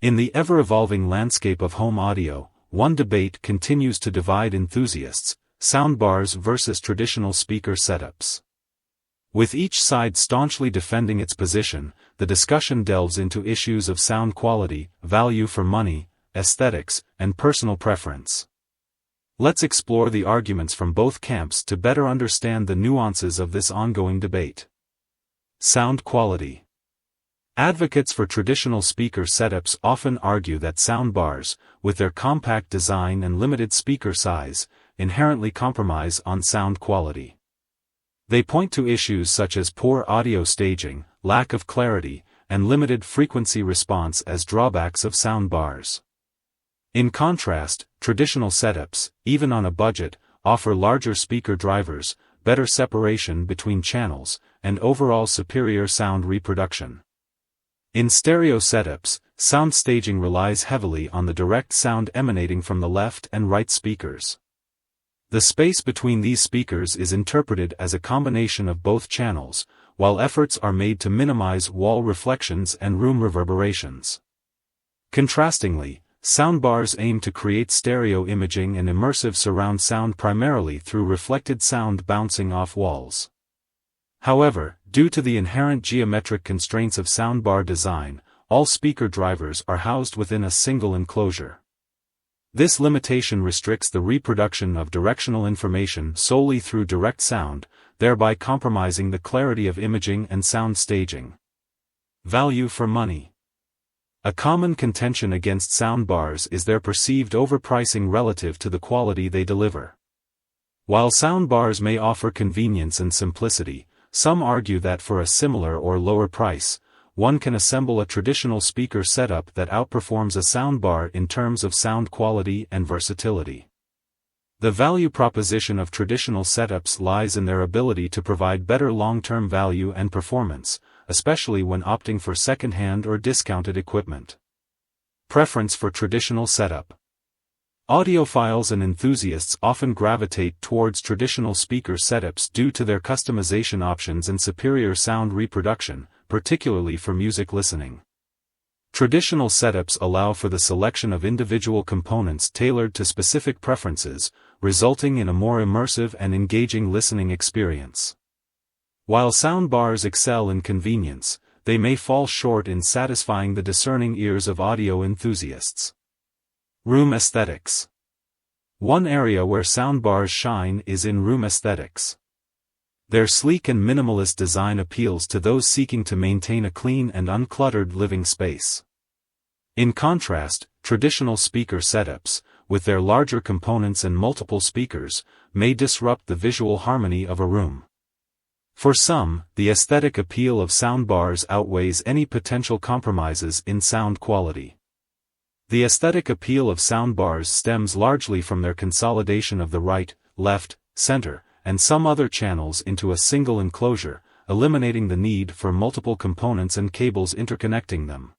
In the ever-evolving landscape of home audio, one debate continues to divide enthusiasts: soundbars versus traditional speaker setups. With each side staunchly defending its position, the discussion delves into issues of sound quality, value for money, aesthetics, and personal preference. Let's explore the arguments from both camps to better understand the nuances of this ongoing debate. Sound quality. Advocates for traditional speaker setups often argue that soundbars, with their compact design and limited speaker size, inherently compromise on sound quality. They point to issues such as poor audio staging, lack of clarity, and limited frequency response as drawbacks of soundbars. In contrast, traditional setups, even on a budget, offer larger speaker drivers, better separation between channels, and overall superior sound reproduction. In stereo setups, sound staging relies heavily on the direct sound emanating from the left and right speakers. The space between these speakers is interpreted as a combination of both channels, while efforts are made to minimize wall reflections and room reverberations. Contrastingly, soundbars aim to create stereo imaging and immersive surround sound primarily through reflected sound bouncing off walls. However, due to the inherent geometric constraints of soundbar design, all speaker drivers are housed within a single enclosure. This limitation restricts the reproduction of directional information solely through direct sound, thereby compromising the clarity of imaging and sound staging. Value for money. A common contention against soundbars is their perceived overpricing relative to the quality they deliver. While soundbars may offer convenience and simplicity, some argue that for a similar or lower price, one can assemble a traditional speaker setup that outperforms a soundbar in terms of sound quality and versatility. The value proposition of traditional setups lies in their ability to provide better long-term value and performance, especially when opting for second-hand or discounted equipment. Preference for traditional setup. Audiophiles and enthusiasts often gravitate towards traditional speaker setups due to their customization options and superior sound reproduction, particularly for music listening. Traditional setups allow for the selection of individual components tailored to specific preferences, resulting in a more immersive and engaging listening experience. While soundbars excel in convenience, they may fall short in satisfying the discerning ears of audio enthusiasts. Room aesthetics. One area where soundbars shine is in room aesthetics. Their sleek and minimalist design appeals to those seeking to maintain a clean and uncluttered living space. In contrast, traditional speaker setups, with their larger components and multiple speakers, may disrupt the visual harmony of a room. For some, the aesthetic appeal of soundbars outweighs any potential compromises in sound quality. The aesthetic appeal of soundbars stems largely from their consolidation of the right, left, center, and some other channels into a single enclosure, eliminating the need for multiple components and cables interconnecting them.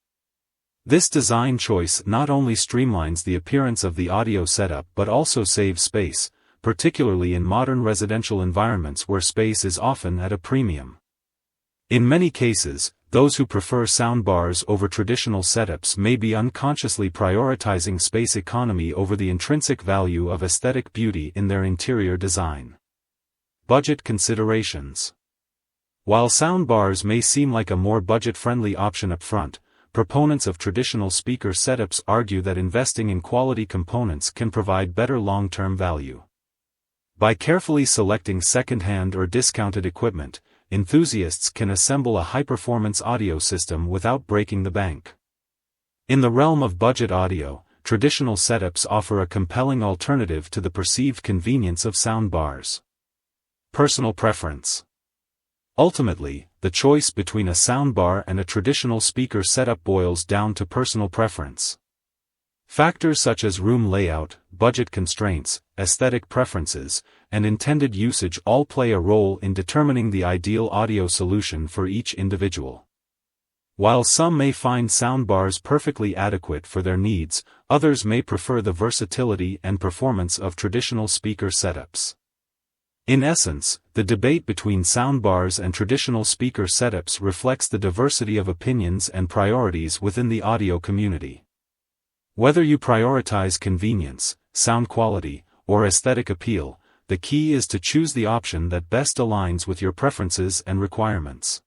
This design choice not only streamlines the appearance of the audio setup but also saves space, particularly in modern residential environments where space is often at a premium. In many cases, those who prefer soundbars over traditional setups may be unconsciously prioritizing space economy over the intrinsic value of aesthetic beauty in their interior design. Budget considerations. While soundbars may seem like a more budget-friendly option up front, proponents of traditional speaker setups argue that investing in quality components can provide better long-term value. By carefully selecting second-hand or discounted equipment, enthusiasts can assemble a high-performance audio system without breaking the bank. In the realm of budget audio, traditional setups offer a compelling alternative to the perceived convenience of soundbars. Personal preference. Ultimately, the choice between a soundbar and a traditional speaker setup boils down to personal preference. Factors such as room layout, budget constraints, aesthetic preferences, and intended usage all play a role in determining the ideal audio solution for each individual. While some may find soundbars perfectly adequate for their needs, others may prefer the versatility and performance of traditional speaker setups. In essence, the debate between soundbars and traditional speaker setups reflects the diversity of opinions and priorities within the audio community. Whether you prioritize convenience, sound quality, or aesthetic appeal, the key is to choose the option that best aligns with your preferences and requirements.